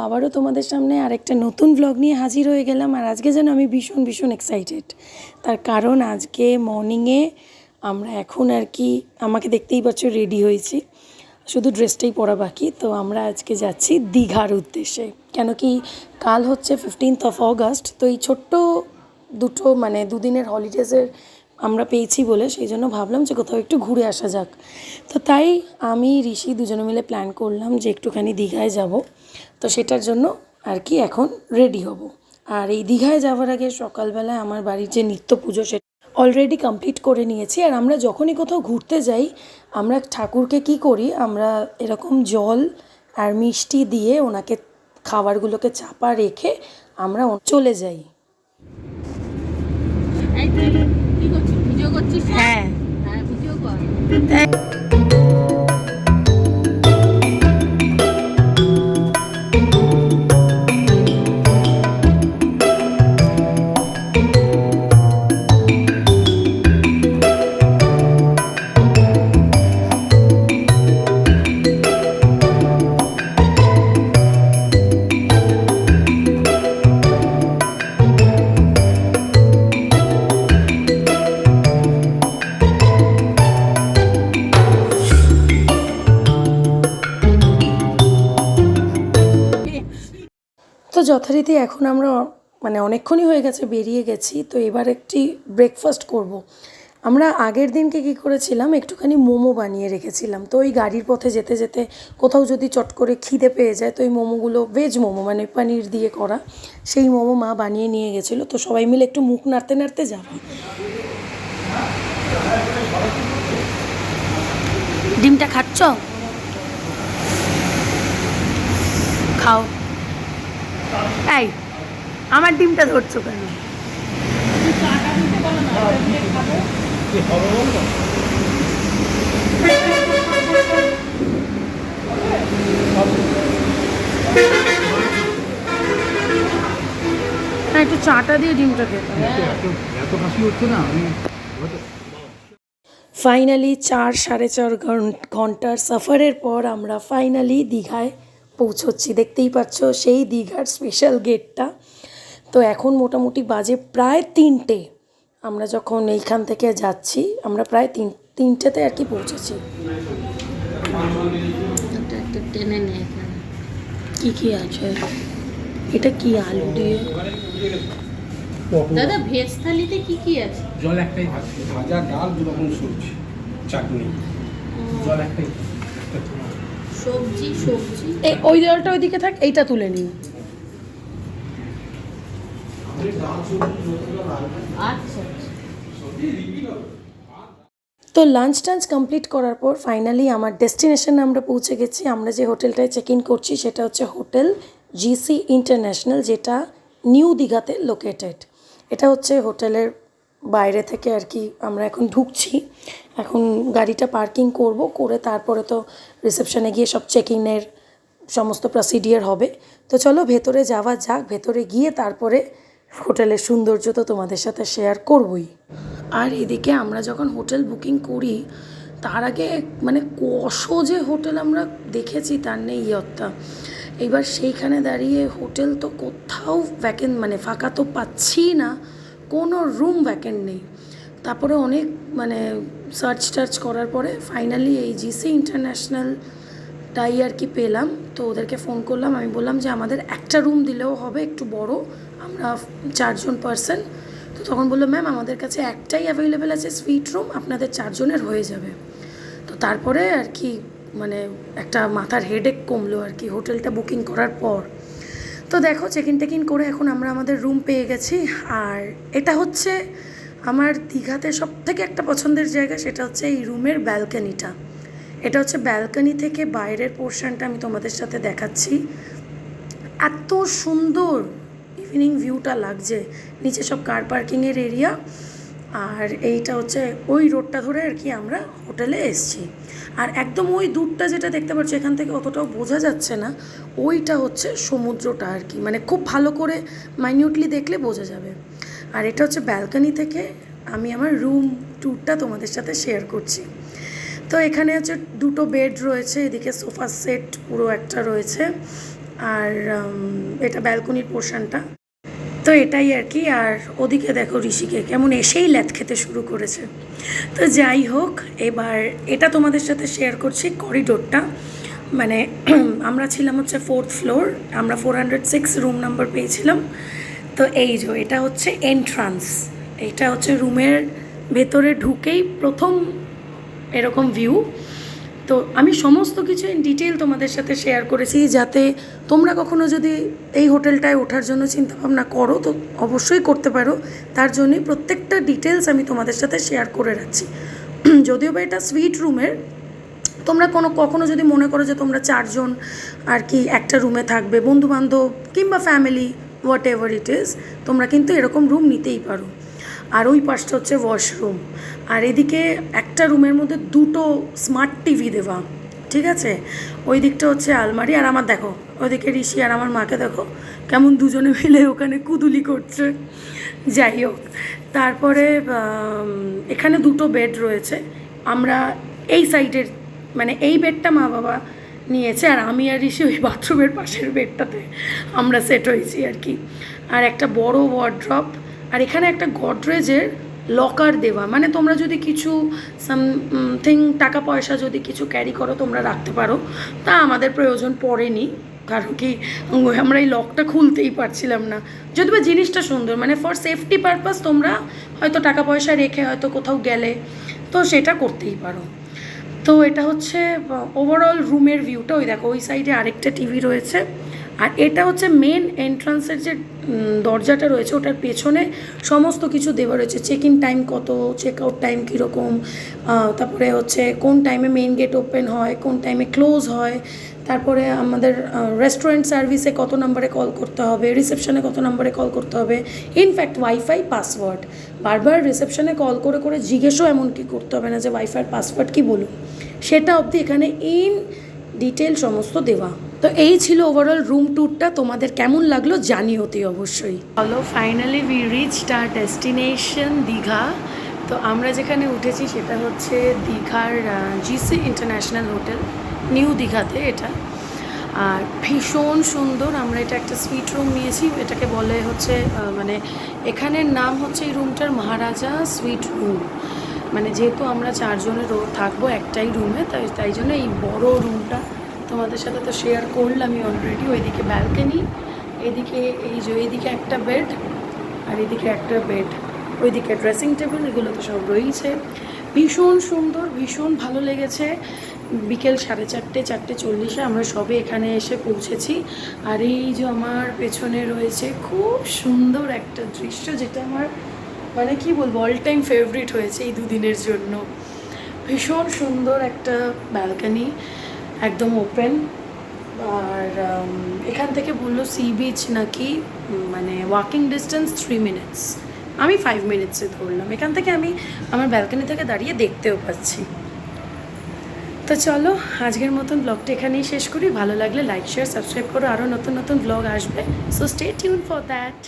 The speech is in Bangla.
আবারও তোমাদের সামনে আরেকটা নতুন ব্লগ নিয়ে হাজির হয়ে গেলাম। আর আজকে যেন আমি ভীষণ ভীষণ এক্সাইটেড। তার কারণ আজকে মর্নিংয়ে আমরা এখন আর কি, আমাকে দেখতেই পাচ্ছ রেডি হয়েছি, শুধু ড্রেসটাই পরা বাকি। তো আমরা আজকে যাচ্ছি দীঘার উদ্দেশ্যে। কেন কি কাল হচ্ছে 15th অগাস্ট। তো এই ছোট্ট দুটো মানে দুদিনের হলিডেজের আমরা পেয়েছি বলে সেই জন্য ভাবলাম যে কোথাও একটু ঘুরে আসা যাক। তো তাই আমি ঋষি দুজনে মিলে প্ল্যান করলাম যে একটুখানি দীঘায় যাব। তো সেটার জন্য আর কি এখন রেডি হব। আর এই দীঘায় যাওয়ার আগে সকালবেলায় আমার বাড়ির যে নিত্য পুজো সেটা অলরেডি কমপ্লিট করে নিয়েছি। আর আমরা যখনই কোথাও ঘুরতে যাই আমরা ঠাকুরকে কি করি, আমরা এরকম জল আর মিষ্টি দিয়ে ওনাকে খাবারগুলোকে চাপা রেখে আমরা চলে যাই। হ্যাঁ ভিডিও কর। তো যথারীতি এখন আমরা মানে অনেকক্ষণই হয়ে গেছে বেরিয়ে গেছি। তো এবার একটি ব্রেকফাস্ট করব। আমরা আগের দিনকে কী করেছিলাম, একটুখানি মোমো বানিয়ে রেখেছিলাম। তো ওই গাড়ির পথে যেতে যেতে কোথাও যদি চট করে খিদে পেয়ে যায়, তো ওই মোমোগুলো ভেজ মোমো মানে পনির দিয়ে করা, সেই মোমো মা বানিয়ে নিয়ে গেছিলো। তো সবাই মিলে একটু মুখ নাড়তে নাড়তে যাব। ডিমটা খাচ্ছ? খাও। এই আমার ডিমটা ধরছো কেন? একটু চাটা দিয়ে ডিমটা খেতে। ফাইনালি 4-4.5 ঘন্টার সাফারের পর আমরা ফাইনালি দীঘায় পৌঁছচ্ছি। দেখতেই পাচ্ছ সেই দীঘার স্পেশাল গেটটা। তো এখন মোটামুটি বাজে প্রায় 3টে। আমরা যখন এইখান থেকে যাচ্ছি আমরা প্রায় তিনটেতে আর কি পৌঁছেছি। কি কি আছে? এটা কি আলু দিয়ে? দাদা ভেজ থালিতে কি কি আছে? জল একটাই থাকবে, ভাজা ডাল দু রকম সবজি চাটনি, জল একটাই সবজি ওই জলটা ওইদিকে থাক, এইটা তুলে নিই। আচ্ছা। তো লাঞ্চ টাঞ্চ কমপ্লিট করার পর ফাইনালি আমার ডেস্টিনেশনে আমরা পৌঁছে গেছি। আমরা যে হোটেলটায় চেক ইন করছি সেটা হচ্ছে হোটেল জিসি ইন্টারন্যাশনাল, যেটা নিউ দীঘাতে লোকেটেড। এটা হচ্ছে হোটেলের বাইরে থেকে আর কি আমরা এখন ঢুকছি। এখন গাড়িটা পার্কিং করব, করে তারপরে তো রিসেপশনে গিয়ে সব চেক ইনের সমস্ত প্রসিডিওর হবে। তো চলো ভেতরে যাওয়া যাক। ভেতরে গিয়ে তারপরে হোটেলের সৌন্দর্য তো তোমাদের সাথে শেয়ার করবই। আর এদিকে আমরা যখন হোটেল বুকিং করি তার আগে মানে কশো যে হোটেল আমরা দেখেছি তার নেই ইয়ত্তা। এইবার সেইখানে দাঁড়িয়ে হোটেল তো কোথাও ভ্যাকেন্ট মানে ফাঁকা তো পাচ্ছি না, কোনো রুম ভ্যাকেন্ট নেই। তারপরে অনেক মানে সার্চ টার্চ করার পরে ফাইনালি এই জিসি ইন্টারন্যাশনালটাই আর কি পেলাম। তো ওদেরকে ফোন করলাম, আমি বললাম যে আমাদের একটা রুম দিলেও হবে, একটু বড়, আমরা 4 জন পার্সন। তো তখন বললো ম্যাম আমাদের কাছে একটাই অ্যাভেলেবেল আছে সুইট রুম, আপনাদের 4 জনের হয়ে যাবে। তো তারপরে আর কি মানে একটা মাথার হেডেক কমলো আর কি হোটেলটা বুকিং করার পর। তো দেখো চেক ইন করে এখন আমরা আমাদের রুম পেয়ে গেছি। আর এটা হচ্ছে আমার দীঘাতে সবথেকে একটা পছন্দের জায়গা, সেটা হচ্ছে এই রুমের ব্যালকনিটা। এটা হচ্ছে ব্যালকনি থেকে বাইরের পোর্শনটা আমি তোমাদের সাথে দেখাচ্ছি। এত সুন্দর ইভিনিং ভিউটা লাগছে, নিচে সব কার পার্কিংয়ের এরিয়া। আর এইটা হচ্ছে ওই রোডটা ধরে আর কি আমরা হোটেলে এসছি। আর একদম ওই দূরটা যেটা দেখতে পাচ্ছ এখান থেকে অতটাও বোঝা যাচ্ছে না, ওইটা হচ্ছে সমুদ্রটা আর কি, মানে খুব ভালো করে মাইনিউটলি দেখলে বোঝা যাবে। আর এটা হচ্ছে ব্যালকনি থেকে আমি আমার রুম ট্যুরটা তোমাদের সাথে শেয়ার করছি। তো এখানে হচ্ছে 2টো বেড রয়েছে, এদিকে সোফা সেট পুরো একটা রয়েছে। আর এটা ব্যালকনির পোর্শনটা। তো এটাই আর কি। আর ওদিকে দেখো ঋষিকে কেমন এসেই ল্যাদ খেতে শুরু করেছে। তো যাই হোক, এবার এটা তোমাদের সাথে শেয়ার করছি করিডোরটা। মানে আমরা ছিলাম হচ্ছে 4th ফ্লোর, আমরা 406 রুম নাম্বার পেয়েছিলাম। তো এই যে এটা হচ্ছে এন্ট্রান্স, এটা হচ্ছে রুমের ভেতরে ঢুকেই প্রথম এরকম ভিউ। তো আমি সমস্ত কিছু ইন ডিটেল তোমাদের সাথে শেয়ার করেছি, যাতে তোমরা কখনো যদি এই হোটেলটায় ওঠার জন্য চিন্তাভাবনা করো তো অবশ্যই করতে পারো। তার জন্যই প্রত্যেকটা ডিটেলস আমি তোমাদের সাথে শেয়ার করে রাখছি। যদিও বা এটা সুইট রুমের, তোমরা কখনো যদি মনে করো যে তোমরা 4 জন আর কি একটা রুমে থাকবে, বন্ধুবান্ধব কিংবা family, what ever it is, তোমরা কিন্তু এরকম রুম নিতেই পারো। আর ওই পাশটা হচ্ছে ওয়াশরুম, আর এদিকে একটা রুমের মধ্যে 2টো স্মার্ট টিভি দেওয়া, ঠিক আছে। ওই দিকটা হচ্ছে আলমারি। আর আমার দেখো ওইদিকে ঋষি আর আমার মাকে দেখো কেমন দুজনে মিলে ওখানে কুদুলি করছে। যাই হোক, তারপরে এখানে 2টো বেড রয়েছে। আমরা এই সাইডের মানে এই বেডটা মা বাবা নিয়েছে, আর আমি আর ঋষি ওই বাথরুমের পাশের বেডটাতে আমরা সেট হয়েছি আর কি। আর একটা বড় ওয়ার্ড্রপ, আর এখানে একটা গডরেজের লকার দেওয়া, মানে তোমরা যদি কিছু সামথিং টাকা পয়সা যদি কিছু ক্যারি করো তোমরা রাখতে পারো। তা আমাদের প্রয়োজন পড়েনি, কারণ কি আমরা এই লকটা খুলতেই পারছিলাম না। যদি বা জিনিসটা সুন্দর, মানে ফর সেফটি পারপাস তোমরা হয়তো টাকা পয়সা রেখে হয়তো কোথাও গেলে তো সেটা করতেই পারো। তো এটা হচ্ছে ওভারঅল রুমের ভিউটা। ওই দেখো ওই সাইডে আরেকটা টিভি রয়েছে, আর এটা হচ্ছে মেন এন্ট্রান্সের যে দরজাটা রয়েছে ওটার পেছনে সমস্ত কিছু দেওয়া রয়েছে। চেক ইন টাইম কত, চেক আউট টাইম কীরকম, তারপরে হচ্ছে কোন টাইমে মেন গেট ওপেন হয়, কোন টাইমে ক্লোজ হয়, তারপরে আমাদের রেস্টুরেন্ট সার্ভিসে কত নম্বরে কল করতে হবে, রিসেপশনে কত নম্বরে কল করতে হবে, ইনফ্যাক্ট ওয়াইফাই পাসওয়ার্ড বারবার রিসেপশনে কল করে করে জিজ্ঞেসও এমনকি করতে হবে না যে ওয়াইফাইয়ের পাসওয়ার্ড কি বলুন, সেটা অবধি এখানে ইন ডিটেল সমস্ত দেওয়া। তো এই ছিল ওভারঅল রুম ট্যুরটা। তোমাদের কেমন লাগলো জানিও অতি অবশ্যই। Hello, finally we reached hour destination Digha. তো আমরা যেখানে উঠেছি সেটা হচ্ছে দীঘার জিসি ইন্টারন্যাশনাল হোটেল, নিউ দীঘাতে এটা। আর ভীষণ সুন্দর। আমরা এটা একটা সুইট রুম নিয়েছি, এটাকে বলে হচ্ছে মানে এখানের নাম হচ্ছে এই রুমটার মহারাজা সুইট রুম। মানে যেহেতু আমরা 4 জনের থাকবো একটাই রুমে, তাই জন্য এই বড় রুমটা তোমাদের সাথে তো শেয়ার করলামই অলরেডি। ওইদিকে ব্যালকনি, এদিকে এই যে এইদিকে একটা বেড, আর এদিকে একটা বেড, ওইদিকে ড্রেসিং টেবিল, এগুলো তো সব রয়েছে। ভীষণ সুন্দর, ভীষণ ভালো লেগেছে। বিকেল 4:30, 4:40 আমরা সবে এখানে এসে পৌঁছেছি। আর এই যে আমার পেছনে রয়েছে খুব সুন্দর একটা দৃশ্য, যেটা আমার মানে কি বলবো অল টাইম ফেভারিট হয়েছে এই 2 দিনের জন্য। ভীষণ সুন্দর একটা ব্যালকনি, একদম ওপেন। আর এখান থেকে বললো সি বিচ নাকি মানে ওয়াকিং ডিস্টেন্স 3 মিনিটস, আমি 5 মিনিটসে ধরলাম। এখান থেকে আমি আমার ব্যালকনি থেকে দাঁড়িয়ে দেখতেও পাচ্ছি। তো চলো আজকের মতন ব্লগটা এখানেই শেষ করি। ভালো লাগলে লাইক শেয়ার সাবস্ক্রাইব করো, আরও নতুন নতুন ব্লগ আসবে, so stay tune for that.